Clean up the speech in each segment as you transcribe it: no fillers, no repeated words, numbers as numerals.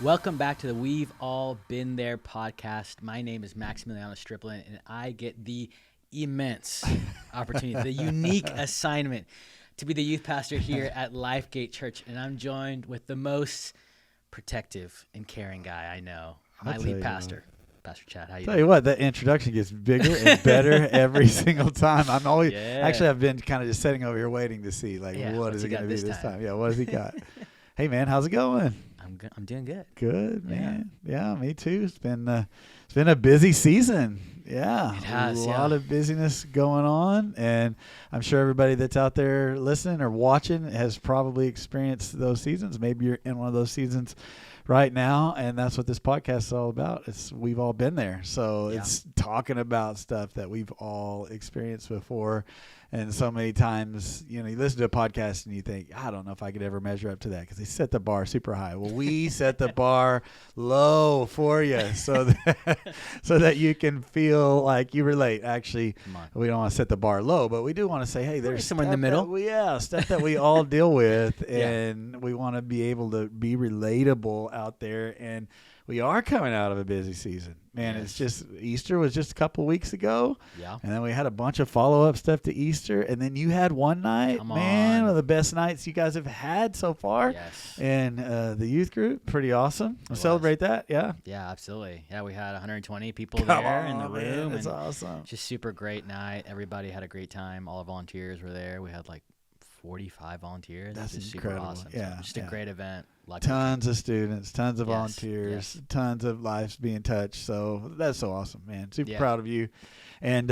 Welcome back to the We've All Been There podcast. My name is Maximiliano Striplin, and I get the immense opportunity, the unique assignment to be the youth pastor here at Lifegate Church. And I'm joined with the most protective and caring guy I know, my lead pastor, Pastor Chad. How you doing? Tell you what, that introduction gets bigger and better every single time. I'm always actually I've been kind of just sitting over here waiting to see what is it going to be this time? Yeah, what has he got? Hey man, how's it going? I'm doing good. Good, man. Yeah, me too. It's been a busy season. Yeah, it has. A lot of busyness going on, and I'm sure everybody that's out there listening or watching has probably experienced those seasons. Maybe you're in one of those seasons right now, and that's what this podcast is all about. We've all been there, so it's talking about stuff that we've all experienced before. And so many times, you listen to a podcast and you think, I don't know if I could ever measure up to that because they set the bar super high. Well, we set the bar low for you so that you can feel like you relate. Actually, we don't want to set the bar low, but we do want to say, hey, there's somewhere in the middle. Stuff that we all deal with, and we want to be able to be relatable out there. And we are coming out of a busy season. Man, It's just Easter was just a couple weeks ago. Yeah. And then we had a bunch of follow-up stuff to Easter. And then you had one night, one of the best nights you guys have had so far. Yes. And the youth group, pretty awesome. We'll celebrate that, yeah? Yeah, absolutely. Yeah, we had 120 people there in the room. That's awesome. Just super great night. Everybody had a great time. All our volunteers were there. We had 45 volunteers. That's just incredible. Super awesome. Yeah, so just a great event. Tons of students, tons of volunteers, tons of lives being touched. So that's so awesome, man. Super proud of you. And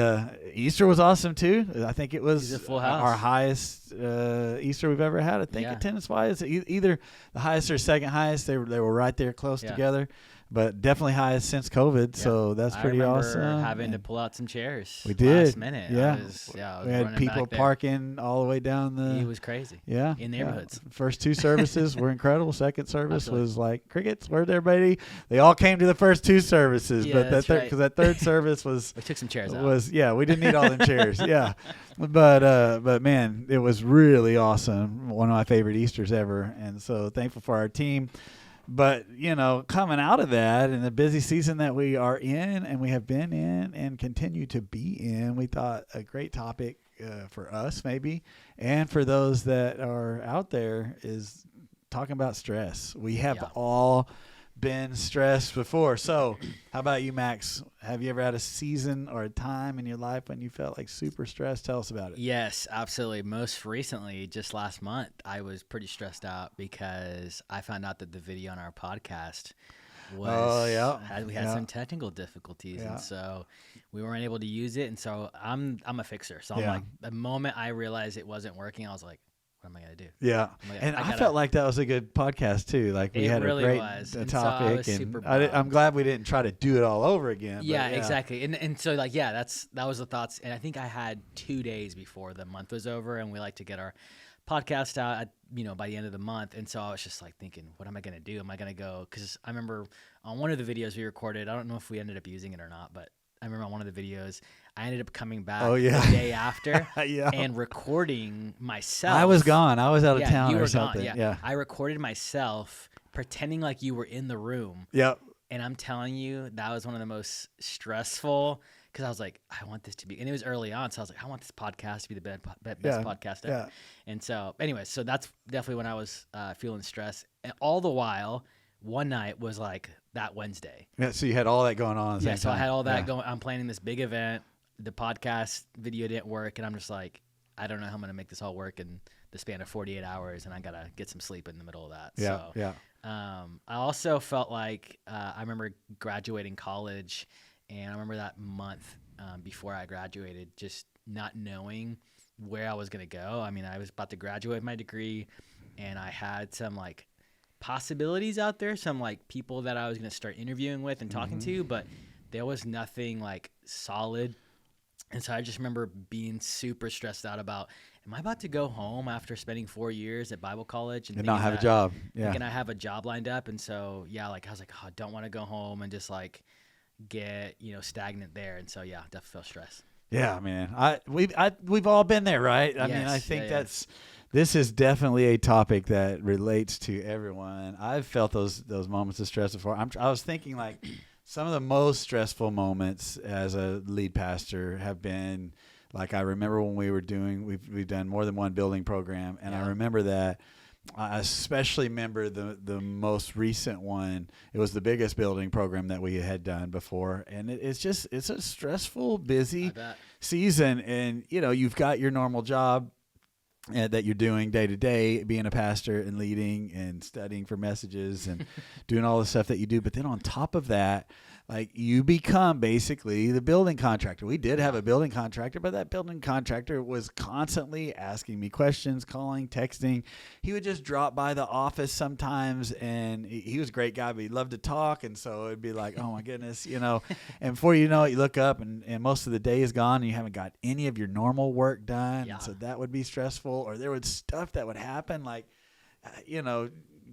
Easter was awesome too. I think it was a full house. Our highest Easter we've ever had. I think attendance-wise, either the highest or second highest. They were right there close together. But definitely highest since COVID, so that's pretty awesome. I remember having to pull out some chairs. We did. Last minute. Yeah. I was we had people parking all the way down the. It was crazy. Yeah. In neighborhoods. First two services were incredible. Second service was like crickets. Where'd everybody? They all came to the first two services, but that third service was. We took some chairs out. We didn't need all them chairs. Yeah, but man, it was really awesome. One of my favorite Easters ever, and so thankful for our team. But, coming out of that and the busy season that we are in and we have been in and continue to be in, we thought a great topic for us maybe and for those that are out there is talking about stress. We have all been stressed before. So how about you, Max? Have you ever had a season or a time in your life when you felt like super stressed? Tell us about it. Yes, absolutely. Most recently, just last month, I was pretty stressed out because I found out that the video on our podcast was we had some technical difficulties, and so we weren't able to use it. And so I'm a fixer. So I'm like, the moment I realized it wasn't working, I was like, what am I going to do? Yeah. And I felt like that was a good podcast too. Like we had really a great topic, and I'm glad we didn't try to do it all over again. Yeah, exactly. And so that was the thoughts. And I think I had 2 days before the month was over, and we like to get our podcast out by the end of the month. And so I was just like thinking, what am I going to do? Am I going to go? Because I remember on one of the videos we recorded, I don't know if we ended up using it or not, but I remember on one of the videos, I ended up coming back the day after and recording myself. I was gone. I was out of town or something. Yeah. I recorded myself pretending like you were in the room. Yep. And I'm telling you, that was one of the most stressful because I was like, I want this to be, and it was early on. So I was like, I want this podcast to be the best podcast ever. Yeah. And so anyway, so that's definitely when I was feeling stressed. And all the while, one night was like that Wednesday. Yeah, so you had all that going on at the same so time. I had all that going. I'm planning this big event. The podcast video didn't work, and I'm just like, I don't know how I'm going to make this all work in the span of 48 hours, and I got to get some sleep in the middle of that. I also felt like I remember graduating college, and I remember that month before I graduated, just not knowing where I was going to go. I mean, I was about to graduate my degree, and I had some possibilities out there, some people that I was going to start interviewing with and talking to, but there was nothing solid. And so I just remember being super stressed out about, am I about to go home after spending 4 years at Bible college and not have a job? Thinking I have a job lined up. And so, I was like, I don't want to go home and just get, stagnant there. And so, definitely feel stressed. Yeah, man. We've all been there, right? I mean, I think This is definitely a topic that relates to everyone. I've felt those moments of stress before. I was thinking like some of the most stressful moments as a lead pastor have been like I remember when we've done more than one building program, and I remember that. I especially remember the most recent one. It was the biggest building program that we had done before, and it's a stressful, busy season, and you've got your normal job that you're doing day to day, being a pastor and leading and studying for messages and doing all the stuff that you do. But then on top of that, like you become basically the building contractor. We did have a building contractor, but that building contractor was constantly asking me questions, calling, texting. He would just drop by the office sometimes, and he was a great guy, but he loved to talk. And so it'd be like, oh my goodness, and before you know it, you look up and most of the day is gone and you haven't got any of your normal work done. Yeah. And so that would be stressful. Or there was stuff that would happen like,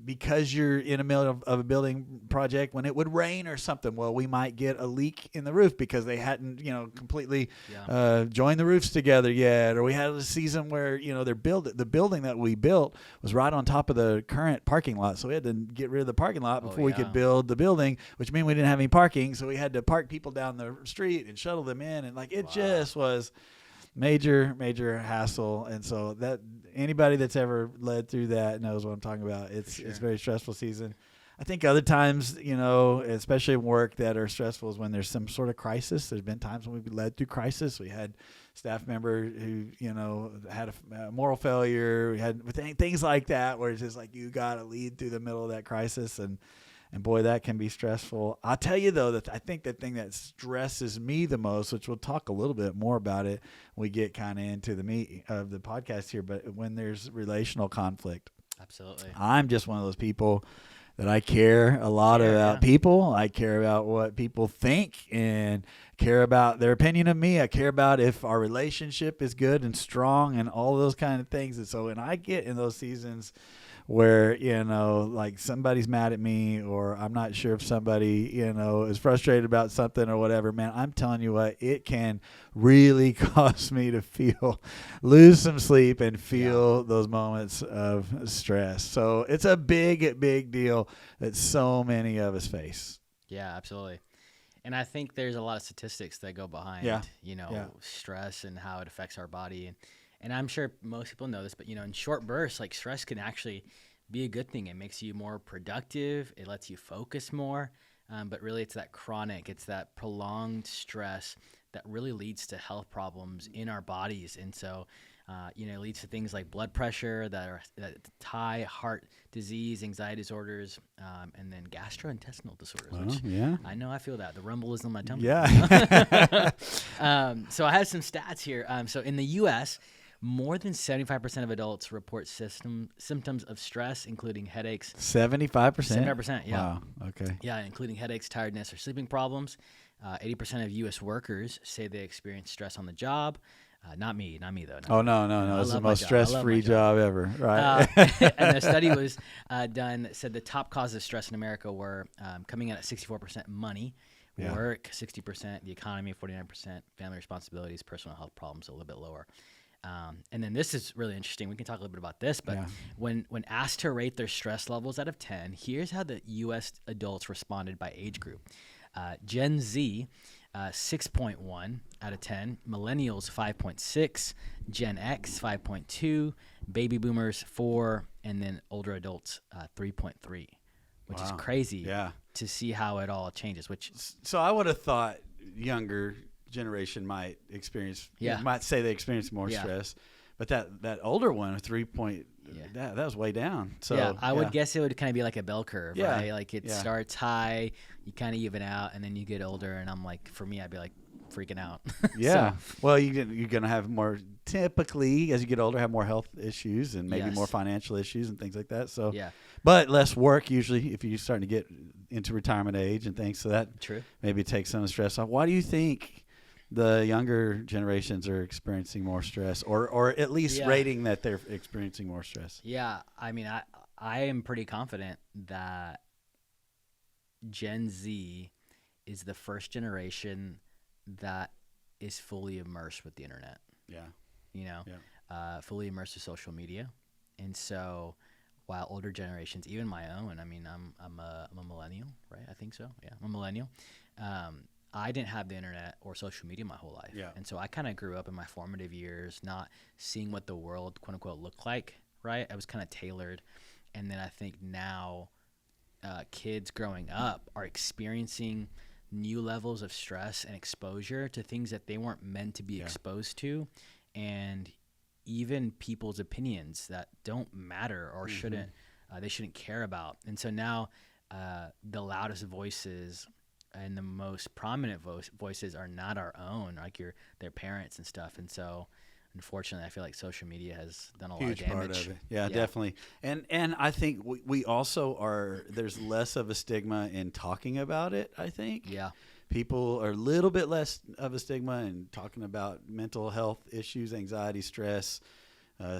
because you're in the middle of a building project when it would rain or something. Well, we might get a leak in the roof because they hadn't, completely joined the roofs together yet. Or we had a season where, the building that we built was right on top of the current parking lot. So we had to get rid of the parking lot before we could build the building, which meant we didn't have any parking. So we had to park people down the street and shuttle them in. And it just was major hassle. And so that anybody that's ever led through that knows what I'm talking about. It's a very stressful season. I think other times, especially in work that are stressful is when there's some sort of crisis. There's been times when we've led through crisis. We had staff member who, had a moral failure. We had things like that where it's just like you got to lead through the middle of that crisis. And boy, that can be stressful. I'll tell you, though, that I think the thing that stresses me the most, which we'll talk a little bit more about it when we get kind of into the meat of the podcast here, but when there's relational conflict. Absolutely. I'm just one of those people that I care a lot about people. I care about what people think and care about their opinion of me. I care about if our relationship is good and strong and all those kind of things. And so when I get in those seasons where, like somebody's mad at me or I'm not sure if somebody, is frustrated about something or whatever, man, I'm telling you what, it can really cause me to lose some sleep and feel those moments of stress. So it's a big deal that so many of us face. Yeah, absolutely. And I think there's a lot of statistics that go behind, stress and how it affects our body. And I'm sure most people know this, but, in short bursts, like stress can actually be a good thing. It makes you more productive. It lets you focus more. But really, it's that chronic, it's that prolonged stress that really leads to health problems in our bodies. And so, it leads to things like blood pressure, that tie, heart disease, anxiety disorders, and then gastrointestinal disorders. Which I know I feel that. The rumble is in my tummy. Yeah. So I have some stats here. So in the U.S., more than 75% of adults report symptoms of stress, including headaches. 75%? 75%, yeah. Wow, okay. Yeah, including headaches, tiredness, or sleeping problems. 80% of U.S. workers say they experience stress on the job. Not me though. No. Oh, no. It's the most stress-free job ever, right? And the study was done, said the top causes of stress in America were coming in at 64% money, work 60%, the economy 49%, family responsibilities, personal health problems a little bit lower. And then this is really interesting. We can talk a little bit about this, but when asked to rate their stress levels out of 10, here's how the U.S. adults responded by age group. Gen Z, 6.1 out of 10. Millennials, 5.6. Gen X, 5.2. Baby boomers, 4. And then older adults, 3.3, which is crazy to see how it all changes. So I would have thought younger generation might experience, might say they experience more stress, but that older one, 3 point, that was way down. So I would guess it would kind of be like a bell curve, right? Like it starts high, you kind of even out, and then you get older, and I'm like, for me, I'd be like freaking out. Well, you're gonna have more, typically as you get older, have more health issues and maybe more financial issues and things like that. So but less work usually if you're starting to get into retirement age and things. So that maybe takes some of the stress off. Why do you think the younger generations are experiencing more stress, or at least rating that they're experiencing more stress? Yeah, I mean, I am pretty confident that Gen Z is the first generation that is fully immersed with the internet. Yeah. Fully immersed with social media. And so while older generations, even my own, I mean, I'm a millennial, right? I think so. Yeah, I'm a millennial. I didn't have the internet or social media my whole life. Yeah. And so I kind of grew up in my formative years not seeing what the world, quote unquote, looked like, right? I was kind of tailored. And then I think now kids growing up are experiencing new levels of stress and exposure to things that they weren't meant to be exposed to. And even people's opinions that don't matter or shouldn't, they shouldn't care about. And so now the loudest voices and the most prominent voices are not our own, like their parents and stuff. And so, unfortunately, I feel like social media has done a lot of damage. Part of it. Yeah, definitely. And I think we also are. There's less of a stigma in talking about it. I think. Yeah. People are a little bit less of a stigma in talking about mental health issues, anxiety, stress,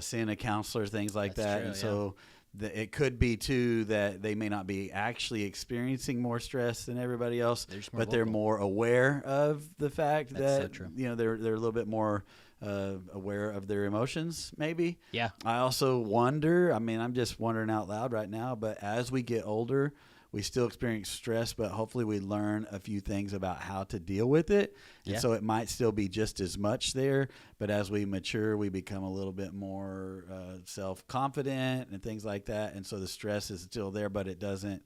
seeing a counselor, things like that. True, and so it could be, too, that they may not be actually experiencing more stress than everybody else, but they're more aware of the fact that they're a little bit more aware of their emotions, maybe. Yeah. I also wonder, I'm just wondering out loud right now, but as we get older, we still experience stress, but hopefully we learn a few things about how to deal with it. And so it might still be just as much there, but as we mature, we become a little bit more self-confident and things like that. And so the stress is still there, but it doesn't,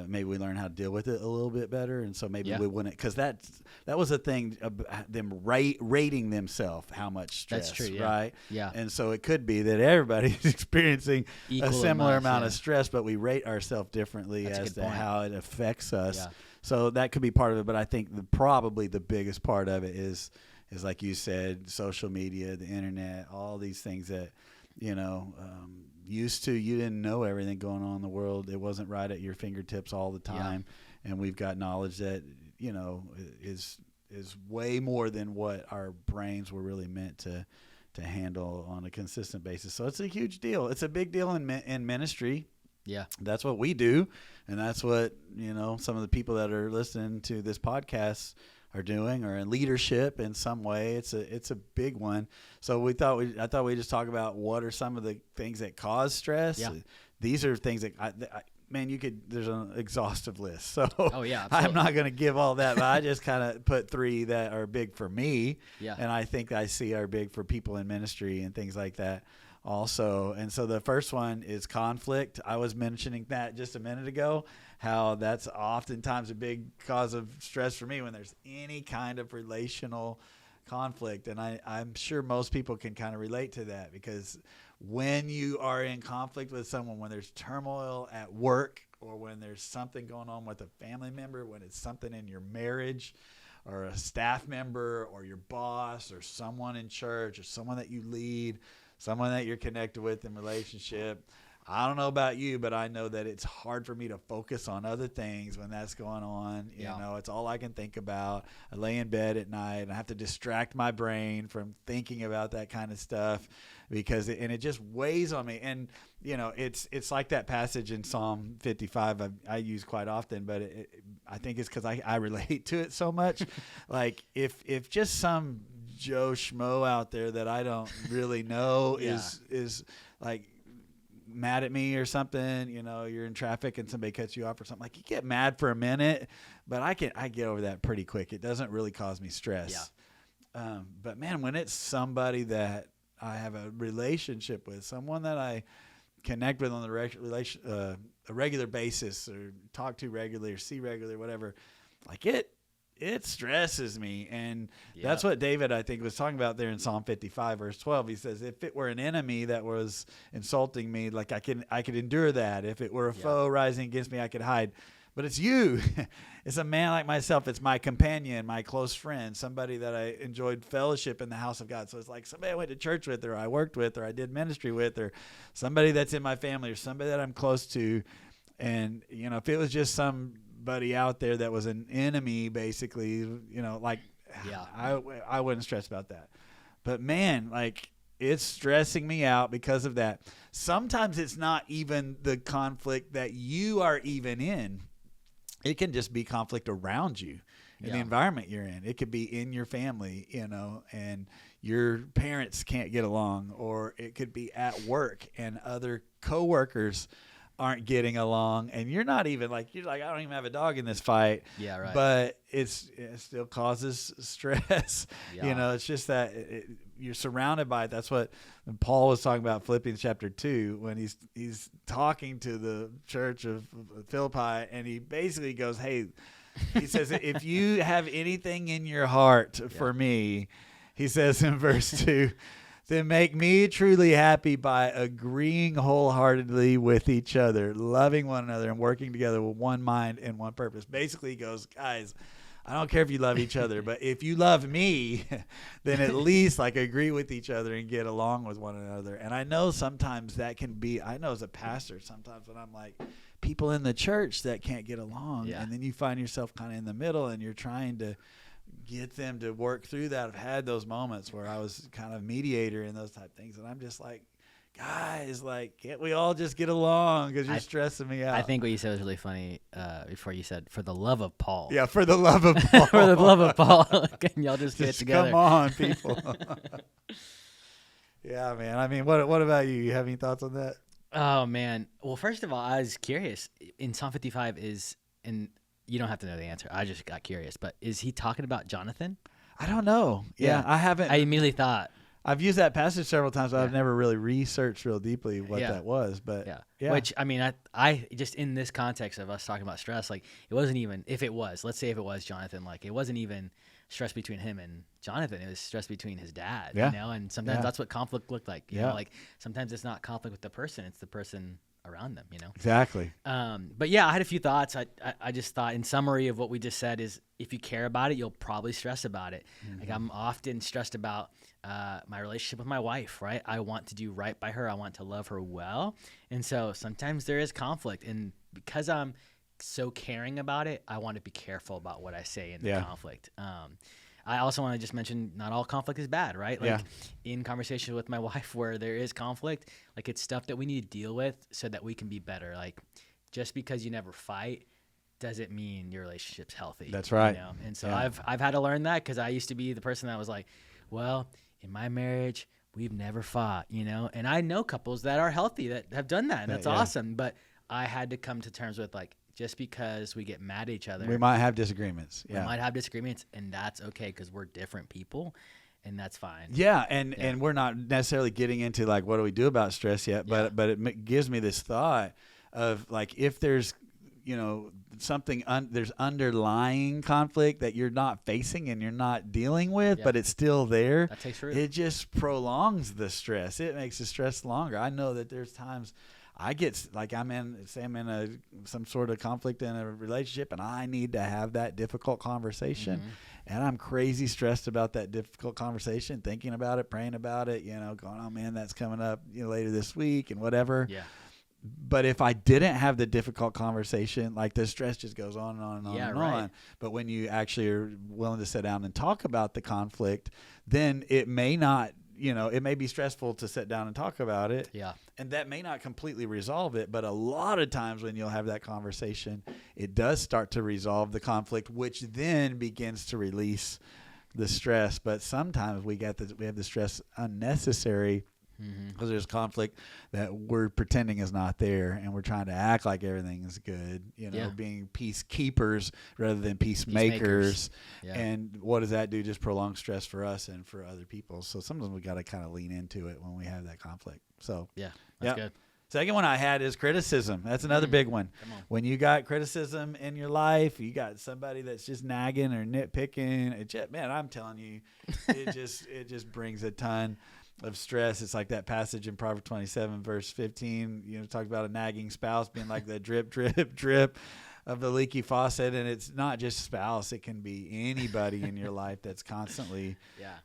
maybe we learn how to deal with it a little bit better. And so maybe we wouldn't, because that was a thing, them rating themselves how much stress, That's true, right? Yeah. And so it could be that everybody's experiencing Equal a similar amount of stress, but we rate ourselves differently as to how it affects us. Yeah. So that could be part of it. But I think probably the biggest part of it is like you said, social media, the internet, all these things that, used to, you didn't know everything going on in the world. It wasn't right at your fingertips all the time. Yeah. And we've got knowledge that, is way more than what our brains were really meant to handle on a consistent basis. So it's a huge deal. It's a big deal in ministry. Yeah. That's what we do. And that's what, some of the people that are listening to this podcast are doing, or in leadership in some way. It's a big one. So I thought we'd just talk about what are some of the things that cause stress. Yeah. These are things that there's an exhaustive list. So I'm not going to give all that, but I just kind of put 3 that are big for me. Yeah. And I think I see are big for people in ministry and things like that also. And so the first one is conflict. I was mentioning that just a minute ago, how that's oftentimes a big cause of stress for me when there's any kind of relational conflict. And I'm sure most people can kind of relate to that, because when you are in conflict with someone, when there's turmoil at work, or when there's something going on with a family member, when it's something in your marriage, or a staff member, or your boss, or someone in church, or someone that you lead, someone that you're connected with in relationship, I don't know about you, but I know that it's hard for me to focus on other things when that's going on. You know, it's all I can think about. I lay in bed at night and I have to distract my brain from thinking about that kind of stuff, because it just weighs on me. And, it's like that passage in Psalm 55 I use quite often, but I think it's because I relate to it so much. Like if just some Joe Schmo out there that I don't really know is like mad at me or something, you're in traffic and somebody cuts you off or something, like, you get mad for a minute, but I get over that pretty quick. It doesn't really cause me stress. But man, when it's somebody that I have a relationship with, someone that I connect with on a regular basis, or talk to regularly, or see regularly, whatever, like it stresses me. And that's what David, I think, was talking about there in Psalm 55 verse 12. He says, if it were an enemy that was insulting me, like I could endure that. If it were a foe rising against me, I could hide. But it's you. It's a man like myself. It's my companion, my close friend, somebody that I enjoyed fellowship in the house of God. So it's like somebody I went to church with, or I worked with, or I did ministry with, or somebody that's in my family, or somebody that I'm close to. And, if it was just somebody out there that was an enemy, basically, I wouldn't stress about that. But man, like, it's stressing me out because of that. Sometimes it's not even the conflict that you are even in. It can just be conflict around you. in the environment you're in. It could be in your family, and your parents can't get along, or it could be at work and other coworkers aren't getting along, and you're like, I don't even have a dog in this fight. Yeah, right. But it still causes stress. Yeah. It's just that you're surrounded by it. That's what Paul was talking about Philippians chapter 2 when he's talking to the church of Philippi, and he basically goes, hey, he says, if you have anything in your heart for me, he says in verse 2, then make me truly happy by agreeing wholeheartedly with each other, loving one another, and working together with one mind and one purpose. Basically, he goes, guys, I don't care if you love each other, but if you love me, then at least agree with each other and get along with one another. And I know sometimes that can be, I know as a pastor, sometimes when I'm like, people in the church that can't get along, and then you find yourself kind of in the middle, and you're trying to get them to work through that. I've had those moments where I was kind of mediator in those type of things, and I'm just like, guys, can't we all just get along, because you're stressing me out. I think what you said was really funny before you said, for the love of Paul. Yeah, for the love of Paul. For the love of Paul. Can y'all just get it together? Come on, people. Yeah, man. I mean, what about you? You have any thoughts on that? Oh, man. Well, first of all, I was curious. In Psalm 55 and you don't have to know the answer. I just got curious. But is he talking about Jonathan? I don't know. Yeah, I haven't. I immediately thought. I've used that passage several times, but I've never really researched real deeply what that was. But yeah. Which, I mean, I just in this context of us talking about stress, it wasn't even, if it was, let's say if it was Jonathan, it wasn't even stress between him and Jonathan. It was stress between his dad, and sometimes that's what conflict looked like. You know, sometimes it's not conflict with the person, it's the person around them, Exactly. But yeah, I had a few thoughts. I just thought, in summary of what we just said, is if you care about it, you'll probably stress about it. Mm-hmm. I'm often stressed about my relationship with my wife, right? I want to do right by her. I want to love her well. And so sometimes there is conflict, and because I'm so caring about it, I want to be careful about what I say in the conflict. I also want to just mention, not all conflict is bad, right? In conversations with my wife where there is conflict, it's stuff that we need to deal with so that we can be better. Just because you never fight doesn't mean your relationship's healthy. That's right. And so I've had to learn that, because I used to be the person that was like, well, in my marriage, we've never fought, and I know couples that are healthy that have done that, and that's awesome. But I had to come to terms with just because we get mad at each other, we might have disagreements. We might have disagreements, and that's okay, because we're different people, and that's fine. Yeah, and we're not necessarily getting into what do we do about stress yet, but it gives me this thought of if there's something there's underlying conflict that you're not facing and you're not dealing with, but it's still there. That takes root. It just prolongs the stress. It makes the stress longer. I know that there's times I get I'm in some sort of conflict in a relationship, and I need to have that difficult conversation, and I'm crazy stressed about that difficult conversation, thinking about it, praying about it, going, oh man, that's coming up later this week and whatever. Yeah. But if I didn't have the difficult conversation, the stress just goes on and on and on and on. But when you actually are willing to sit down and talk about the conflict, then it may not, it may be stressful to sit down and talk about it. Yeah. And that may not completely resolve it. But a lot of times when you'll have that conversation, it does start to resolve the conflict, which then begins to release the stress. But sometimes we have the stress unnecessary, because there's conflict that we're pretending is not there, and we're trying to act like everything is good, being peacekeepers rather than peacemakers. And what does that do? Just prolong stress for us and for other people. So sometimes we got to kind of lean into it when we have that conflict. So that's good. Second one I had is criticism. That's another big one. When you got criticism in your life, you got somebody that's just nagging or nitpicking. Man, I'm telling you, it just brings a ton of stress. It's like that passage in Proverbs 27 verse 15, talk about a nagging spouse being like the drip, drip, drip of the leaky faucet. And it's not just spouse. It can be anybody in your life that's constantly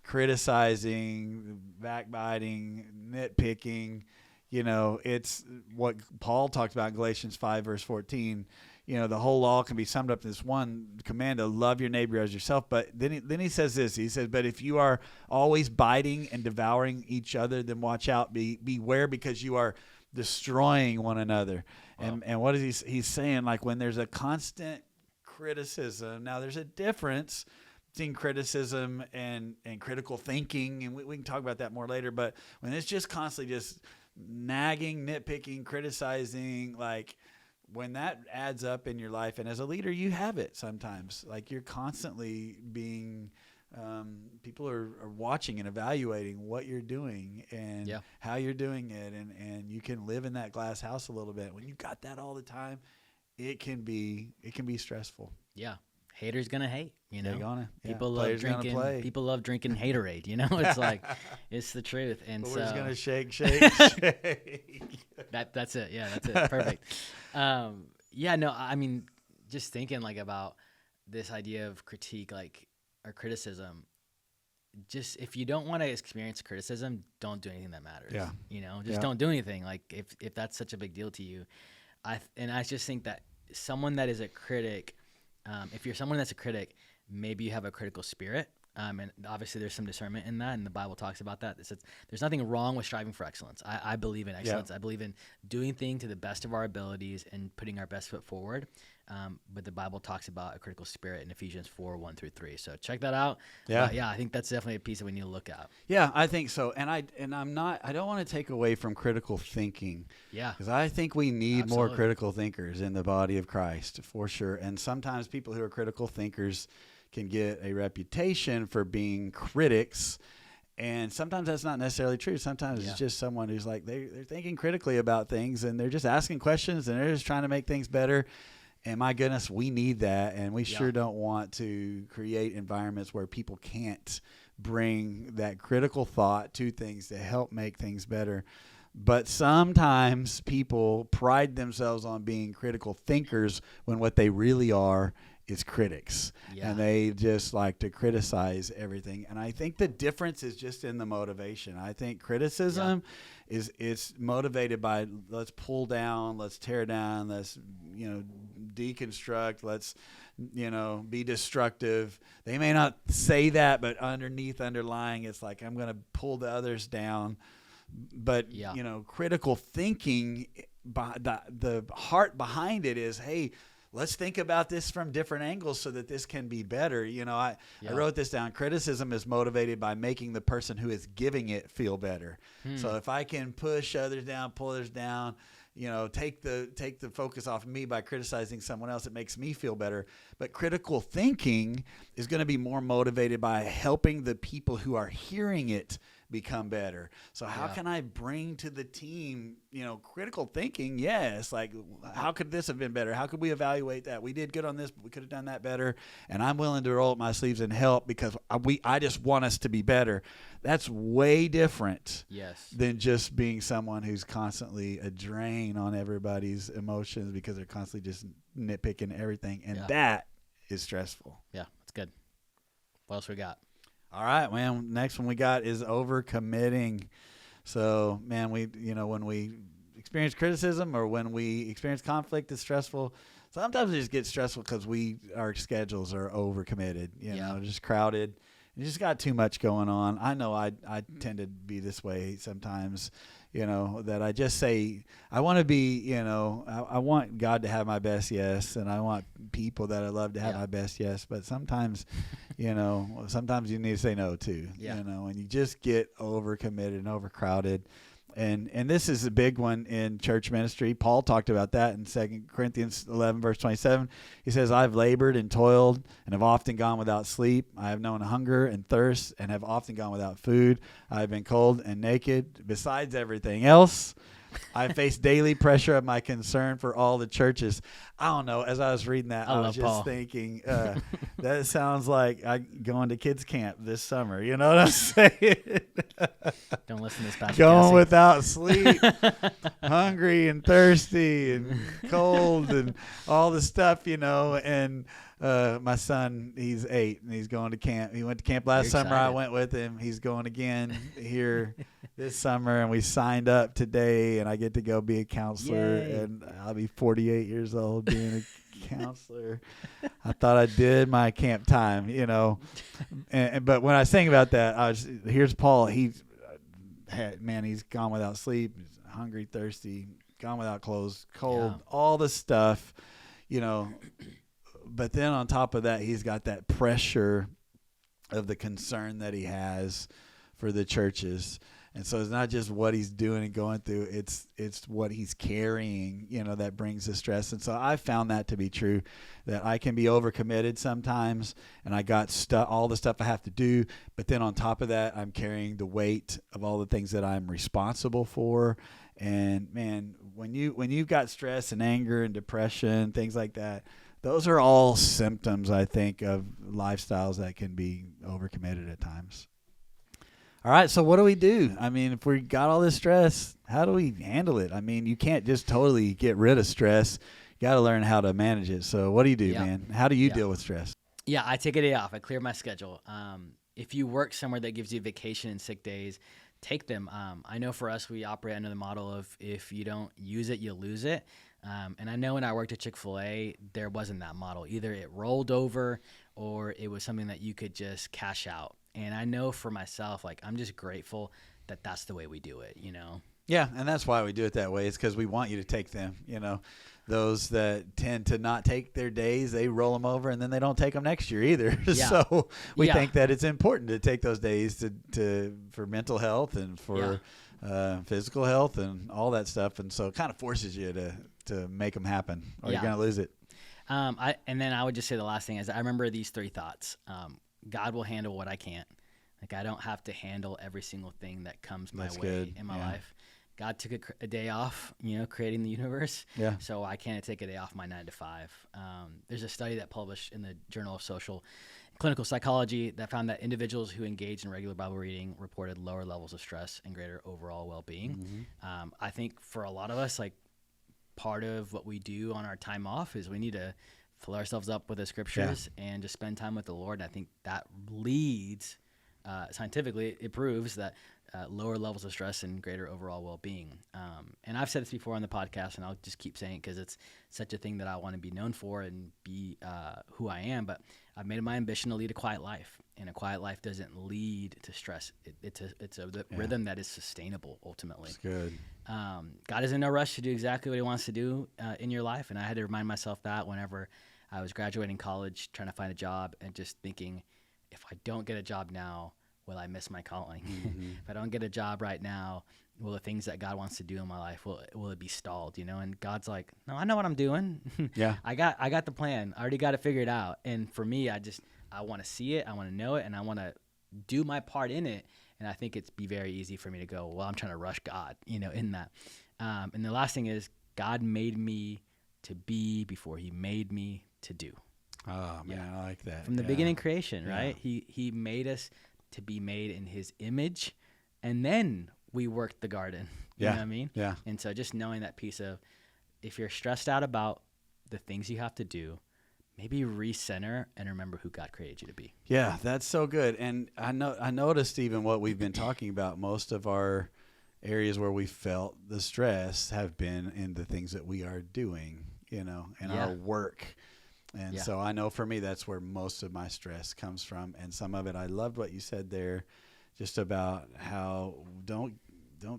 criticizing, backbiting, nitpicking. It's what Paul talked about in Galatians 5 verse 14. The whole law can be summed up in this one command to love your neighbor as yourself. But then he says this. He says, but if you are always biting and devouring each other, then watch out. Beware, because you are destroying one another. Wow. And what is he's saying? When there's a constant criticism. Now, there's a difference between criticism and critical thinking, and we can talk about that more later. But when it's just constantly just nagging, nitpicking, criticizing, like when that adds up in your life, and as a leader, you have it sometimes. Like you're constantly being people are watching and evaluating what you're doing and how you're doing it, and you can live in that glass house a little bit. When you got that all the time, it can be stressful. Yeah. Haters gonna hate, you know. People love Players drinking. People love drinking haterade. You know, it's like it's the truth. And but so we're just gonna shake. That's it. Yeah, that's it. Perfect. No, I mean, just thinking like about this idea of critique, like or criticism. Just if you don't want to experience criticism, don't do anything that matters. Yeah. You know, just don't do anything. Like if that's such a big deal to you, I just think that someone that is a critic. If you're someone that's a critic, maybe you have a critical spirit, and obviously there's some discernment in that, and the Bible talks about that. It says there's nothing wrong with striving for excellence. I believe in excellence. I believe in doing things to the best of our abilities and putting our best foot forward. But the Bible talks about a critical spirit in Ephesians 4:1-3. So check that out. I think that's definitely a piece that we need to look at. Yeah, I think so. And I don't want to take away from critical thinking. Yeah. Because I think we need more critical thinkers in the body of Christ, for sure. And sometimes people who are critical thinkers can get a reputation for being critics. And sometimes that's not necessarily true. Sometimes it's just someone who's like, they're thinking critically about things, and they're just asking questions, and they're just trying to make things better. And my goodness, we need that, and we sure don't want to create environments where people can't bring that critical thought to things to help make things better. But sometimes people pride themselves on being critical thinkers when what they really are is critics. And they just like to criticize everything. And I think the difference is just in the motivation. I think criticism is it's motivated by let's pull down, let's tear down, let's deconstruct, let's be destructive. They may not say that, but underlying it's like I'm going to pull the others down. But critical thinking, the heart behind it is, hey, let's think about this from different angles so that this can be better. I wrote this down. Criticism is motivated by making the person who is giving it feel better. So if I can push others down, pull others down, take the focus off me by criticizing someone else, it makes me feel better. But critical thinking is going to be more motivated by helping the people who are hearing it become better. So how can I bring to the team, critical thinking? Yes. Like, how could this have been better? How could we evaluate that? We did good on this, but we could have done that better. And I'm willing to roll up my sleeves and help because I just want us to be better. That's way different than just being someone who's constantly a drain on everybody's emotions because they're constantly just nitpicking everything. And that is stressful. Yeah, that's good. What else we got? All right, man. Next one we got is overcommitting. So, man, when we experience criticism or when we experience conflict, it's stressful. Sometimes it just gets stressful because our schedules are overcommitted, just crowded. You just got too much going on. I know I tend to be this way sometimes, that I just say, I want to be, I want God to have my best yes, and I want people that I love to have my best yes. But sometimes, sometimes you need to say no too, and you just get overcommitted and overcrowded. And this is a big one in church ministry. Paul talked about that in 2 Corinthians 11, verse 27. He says, I've labored and toiled and have often gone without sleep. I have known hunger and thirst and have often gone without food. I have been cold and naked. Besides everything else, I face daily pressure of my concern for all the churches. I don't know. As I was reading that, I was just Paul. Thinking, that sounds like I going to kids camp this summer. You know what I'm saying? Don't listen to this pastor. Going without sleep, hungry and thirsty and cold and all the stuff, And my son, he's 8 and he's going to camp. He went to camp last summer. I went with him. He's going again here this summer, and we signed up today, and I get to go be a counselor. Yay. And I'll be 48 years old being a counselor. I thought I did my camp time, but when I was thinking about that, here's Paul. He's gone without sleep, he's hungry, thirsty, gone without clothes, cold, all the stuff, but then on top of that, he's got that pressure of the concern that he has for the churches. And so it's not just what he's doing and going through, it's what he's carrying, that brings the stress. And so I found that to be true, that I can be overcommitted sometimes, and I got all the stuff I have to do, but then on top of that, I'm carrying the weight of all the things that I'm responsible for. And man, when you've got stress and anger and depression, things like that, those are all symptoms, I think, of lifestyles that can be overcommitted at times. All right, so what do we do? I mean, if we got all this stress, how do we handle it? I mean, you can't just totally get rid of stress. You got to learn how to manage it. So what do you do, man? How do you deal with stress? Yeah, I take a day off. I clear my schedule. If you work somewhere that gives you vacation and sick days, take them. I know for us, we operate under the model of if you don't use it, you lose it. And I know when I worked at Chick-fil-A, there wasn't that model. Either it rolled over or it was something that you could just cash out. And I know for myself, like, I'm just grateful that that's the way we do it, Yeah, and that's why we do it that way. It's because we want you to take them. Those that tend to not take their days, they roll them over, and then they don't take them next year either. Yeah. So we think that it's important to take those days for mental health and for physical health and all that stuff. And so it kind of forces you to make them happen, or you're going to lose it. And then I would just say the last thing is I remember these 3 thoughts. God will handle what I can't. Like, I don't have to handle every single thing that comes my way in my life. God took a day off, creating the universe. Yeah. So I can't take a day off my 9 to 5. There's a study that published in the Journal of Social and Clinical Psychology that found that individuals who engaged in regular Bible reading reported lower levels of stress and greater overall well-being. Mm-hmm. I think for a lot of us, like, part of what we do on our time off is we need to fill ourselves up with the scriptures and just spend time with the Lord. And I think that leads, scientifically, it proves that lower levels of stress and greater overall well-being. And I've said this before on the podcast, and I'll just keep saying it because it's such a thing that I want to be known for and be who I am. But I've made it my ambition to lead a quiet life. And a quiet life doesn't lead to stress. It's a rhythm that is sustainable, ultimately. That's good. God is in no rush to do exactly what he wants to do in your life. And I had to remind myself that whenever I was graduating college, trying to find a job, and just thinking, if I don't get a job now, will I miss my calling? Mm-hmm. If I don't get a job right now, will the things that God wants to do in my life, will it be stalled? And God's like, no, I know what I'm doing. Yeah. I got the plan. I already got it figured out. And for me, I want to see it. I want to know it. And I want to do my part in it. And I think it'd be very easy for me to go, well, I'm trying to rush God, in that. And the last thing is, God made me to be before he made me to do. Oh, man, I like that. From the beginning creation, right? He made us to be made in his image, and then we worked the garden. You know what I mean? Yeah. And so just knowing that piece of, if you're stressed out about the things you have to do, maybe recenter and remember who God created you to be. Yeah, that's so good. And I noticed even what we've been talking about, most of our areas where we felt the stress have been in the things that we are doing, in our work. And so I know for me, that's where most of my stress comes from. And some of it, I loved what you said there, just about how don't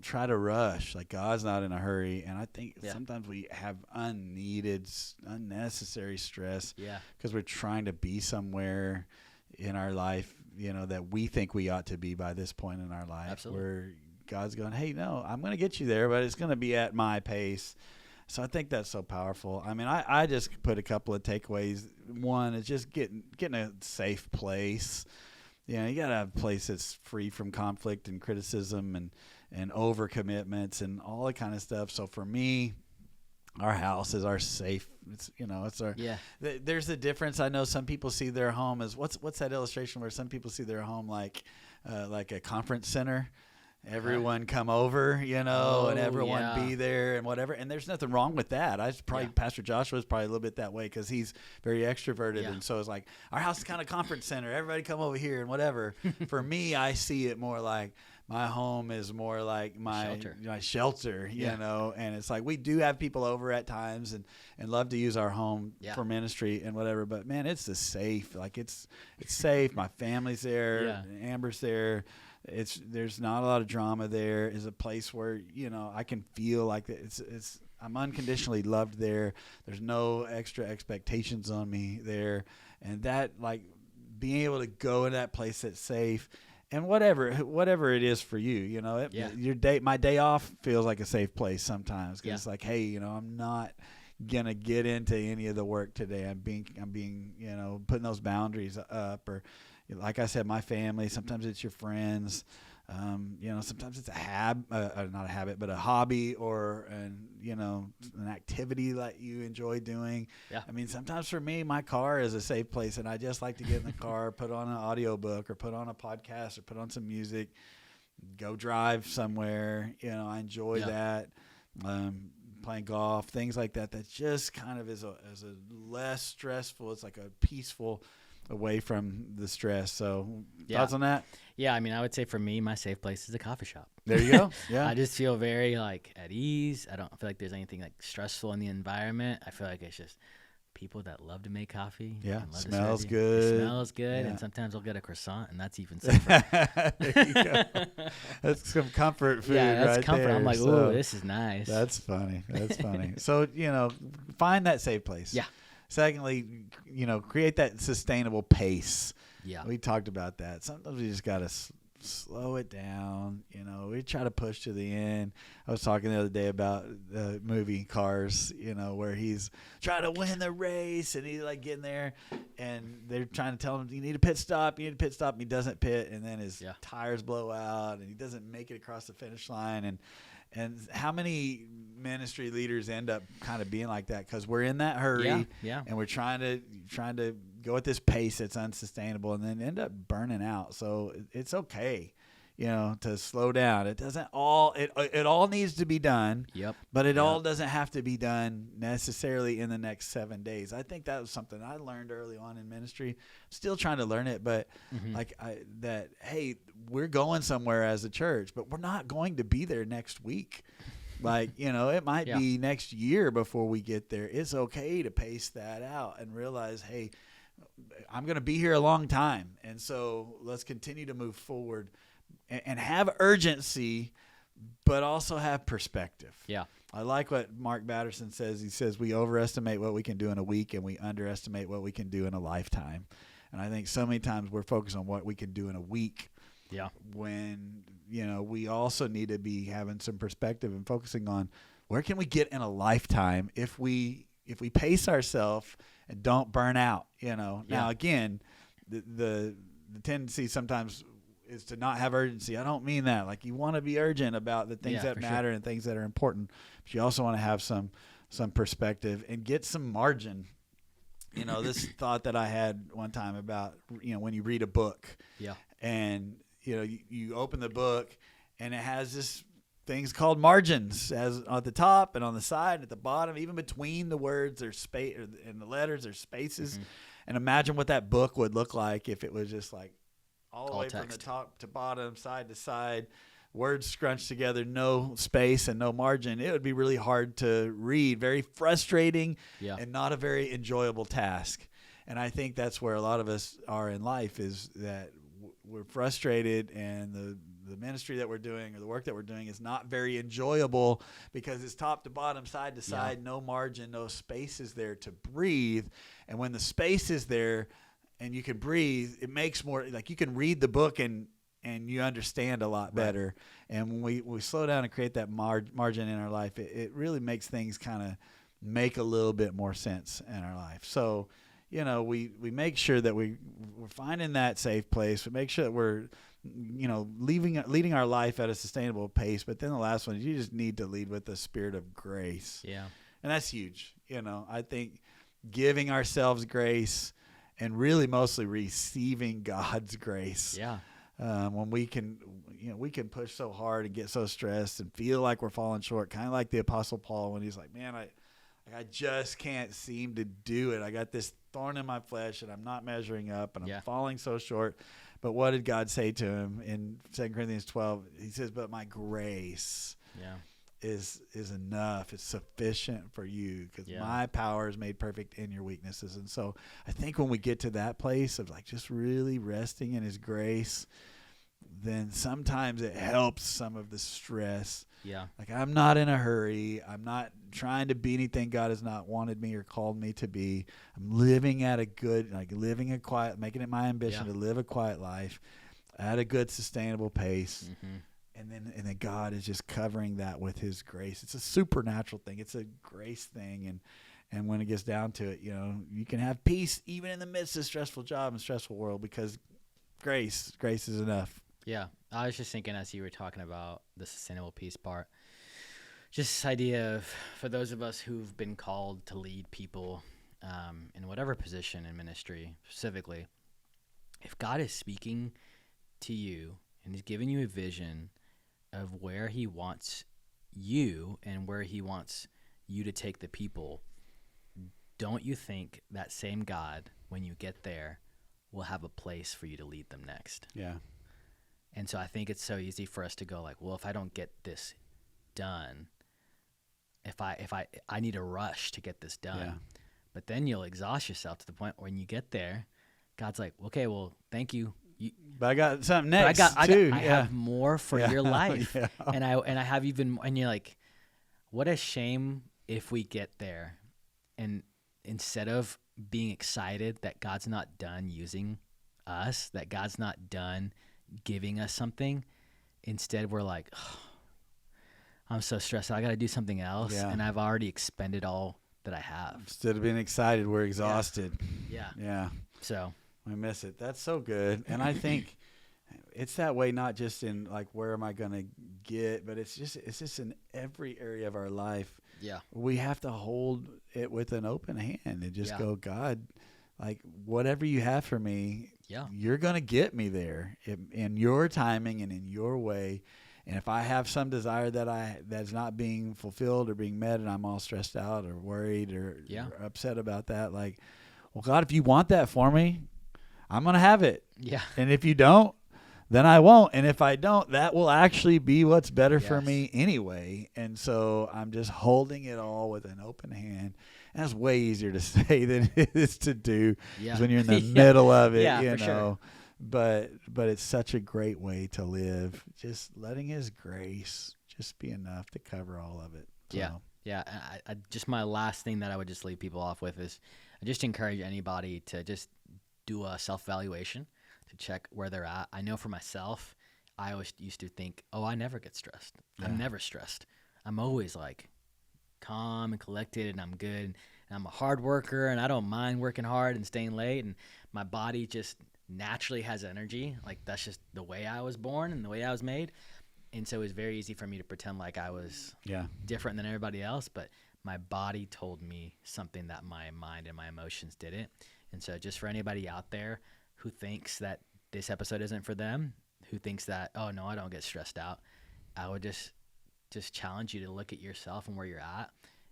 try to rush. Like, God's not in a hurry. And I think sometimes we have unnecessary stress because we're trying to be somewhere in our life, that we think we ought to be by this point in our life. Absolutely. Where God's going, hey, no, I'm going to get you there, but it's going to be at my pace. So I think that's so powerful. I mean, I just put a couple of takeaways. One is just getting a safe place. You got to have a place that's free from conflict and criticism and overcommitments and all that kind of stuff. So for me, our house is our safe. It's our. Yeah. There's a difference. I know some people see their home as what's that illustration where some people see their home like a conference center. Everyone come over, and everyone be there and whatever. And there's nothing wrong with that. Pastor Joshua's probably a little bit that way because he's very extroverted. And so it's like, our house is kind of conference center. Everybody come over here and whatever. For me, I see it more like my home is more like my shelter, and it's like we do have people over at times and love to use our home for ministry and whatever. But man, it's the safe. Like it's safe. My family's there. Amber's there. There's not a lot of drama there. It's a place where I can feel like it's I'm unconditionally loved there. There's no extra expectations on me there, and that, like, being able to go in that place that's safe, and whatever it is for you, you know, my day off feels like a safe place sometimes, because it's like, hey, you know, I'm not gonna get into any of the work today. I'm being, you know, putting those boundaries up, or like I said, my family. Sometimes it's your friends. You know, sometimes it's not a habit, but a hobby, or you know, an activity that you enjoy doing. Yeah. I mean, sometimes for me, my car is a safe place, and I just like to get in the car, put on an audiobook, or put on a podcast, or put on some music, go drive somewhere. You know, I enjoy that. Playing golf, things like that. That just kind of is a less stressful. It's like a peaceful away from the stress. So thoughts on that? Yeah, I mean, I would say for me, my safe place is a coffee shop. There you go. Yeah. I just feel very like at ease. I don't feel like there's anything like stressful in the environment. I feel like it's just people that love to make coffee. Yeah, and love smells it good. Smells good, Yeah. and sometimes I'll get a croissant, and that's even safer. There you go. That's some comfort food. Yeah, that's right comfort. there. I'm like, So ooh, this is nice. That's funny. That's funny. So, you know, find that safe place. Yeah. Secondly, you know, create that sustainable pace. Yeah. We talked about that. Sometimes we just got to slow it down. You know, we try to push to the end. I was talking the other day about the movie Cars, you know, where he's trying to win the race, and he's like getting there, and they're trying to tell him, you need a pit stop, and he doesn't pit, and then his tires blow out, and he doesn't make it across the finish line. And how many ministry leaders end up kind of being like that, because we're in that hurry, and we're trying to go at this pace that's unsustainable, and then end up burning out. So it's okay, you know, to slow down. It doesn't all it all needs to be done. Yep. But it all doesn't have to be done necessarily in the next 7 days. I think that was something I learned early on in ministry. Still trying to learn it, but hey, we're going somewhere as a church, but we're not going to be there next week. Like, you know, it might be next year before we get there. It's okay to pace that out and realize, hey, I'm going to be here a long time, and so let's continue to move forward and have urgency, but also have perspective. Yeah. I like what Mark Batterson says. He says we overestimate what we can do in a week, and we underestimate what we can do in a lifetime. And I think so many times we're focused on what we can do in a week. Yeah. When, you know, we also need to be having some perspective and focusing on where can we get in a lifetime if we pace ourselves and don't burn out, you know. Now, again, the tendency sometimes is to not have urgency. I don't mean that. Like, you want to be urgent about the things that matter and things that are important, but you also want to have some perspective and get some margin. You know, this thought that I had one time about, you know, when you read a book, and, you know, you open the book and it has this things called margins, as at the top and on the side and at the bottom, even between the words there's space, and the letters there's spaces. And imagine what that book would look like if it was just like all the way text, from the top to bottom, side to side, words scrunched together, no space and no margin. It would be really hard to read, very frustrating, and not a very enjoyable task. And I think that's where a lot of us are in life, is that we're frustrated, and the ministry that we're doing or the work that we're doing is not very enjoyable because it's top to bottom, side to side, no margin, no space is there to breathe. And when the space is there and you can breathe, it makes more, like, you can read the book and you understand a lot better. And when we slow down and create that margin in our life, it really makes things kind of make a little bit more sense in our life. So, you know, we make sure that we're finding that safe place. We make sure that we're, you know, leading our life at a sustainable pace. But then the last one is you just need to lead with the spirit of grace. Yeah. And that's huge. You know, I think giving ourselves grace and really mostly receiving God's grace. Yeah. When we can push so hard and get so stressed and feel like we're falling short, kind of like the Apostle Paul when he's like, man, I just can't seem to do it. I got this thorn in my flesh and I'm not measuring up and I'm falling so short. But what did God say to him in 2 Corinthians 12? He says, but my grace is enough. It's sufficient for you, because my power is made perfect in your weaknesses. And so I think when we get to that place of like just really resting in his grace, then sometimes it helps some of the stress. Yeah. Like, I'm not in a hurry. I'm not trying to be anything God has not wanted me or called me to be. I'm living at a good, living a quiet, making it my ambition to live a quiet life at a good, sustainable pace. Mm-hmm. And then God is just covering that with his grace. It's a supernatural thing. It's a grace thing. And when it gets down to it, you can have peace even in the midst of a stressful job and stressful world, because grace is enough. Yeah. I was just thinking, as you were talking about the sustainable peace part, just this idea of, for those of us who've been called to lead people in whatever position in ministry specifically, if God is speaking to you and he's giving you a vision of where he wants you and where he wants you to take the people, don't you think that same God, when you get there, will have a place for you to lead them next? Yeah. And so I think it's so easy for us to go like, well, if I don't get this done, if I need a rush to get this done. Yeah. But then you'll exhaust yourself to the point when you get there, God's like, okay, well, thank you. But I got something next I too. I have more for your life. Yeah. And I have even, and you're like, what a shame if we get there and instead of being excited that God's not done using us, that God's not done giving us something, instead we're like, oh, I'm so stressed out, I got to do something else, and I've already expended all that I have. Instead of being excited, we're exhausted. Yeah. So we miss it. That's so good. And I think it's that way, not just in like, where am I going to get, but it's just in every area of our life. Yeah. We have to hold it with an open hand and just go, God, like, whatever you have for me, you're going to get me there in your timing and in your way. And if I have some desire that's not being fulfilled or being met, and I'm all stressed out or worried or upset about that, like, well, God, if you want that for me, I'm going to have it. Yeah. And if you don't, then I won't. And if I don't, that will actually be what's better for me anyway. And so I'm just holding it all with an open hand. And that's way easier to say than it is to do when you're in the middle of it, you know. Sure. But it's such a great way to live, just letting his grace just be enough to cover all of it. So. Yeah. I just, my last thing that I would just leave people off with is I just encourage anybody to just do a self-evaluation, to check where they're at. I know for myself, I always used to think, oh, I never get stressed. I'm never stressed. I'm always like calm and collected, and I'm good. And I'm a hard worker, and I don't mind working hard and staying late. And my body just naturally has energy. Like, that's just the way I was born and the way I was made. And so it was very easy for me to pretend like I was different than everybody else. But my body told me something that my mind and my emotions didn't. And so just for anybody out there who thinks that this episode isn't for them, who thinks that, oh, no, I don't get stressed out, I would just challenge you to look at yourself and where you're at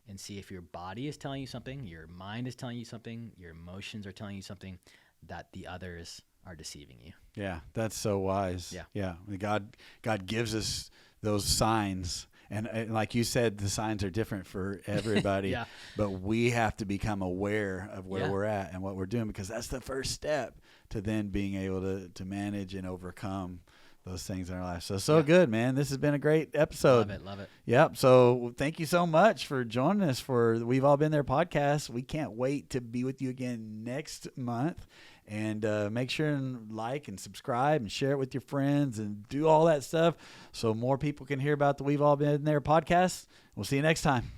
and see if your body is telling you something, your mind is telling you something, your emotions are telling you something, that the others are deceiving you. Yeah, that's so wise. Yeah. God gives us those signs. And like you said, the signs are different for everybody. But we have to become aware of where we're at and what we're doing, because that's the first step to then being able to manage and overcome those things in our life. So good, man. This has been a great episode. Love it. Yep. So thank you so much for joining us for the We've All Been There podcast. We can't wait to be with you again next month. And make sure and like and subscribe and share it with your friends and do all that stuff so more people can hear about the We've All Been There podcast. We'll see you next time.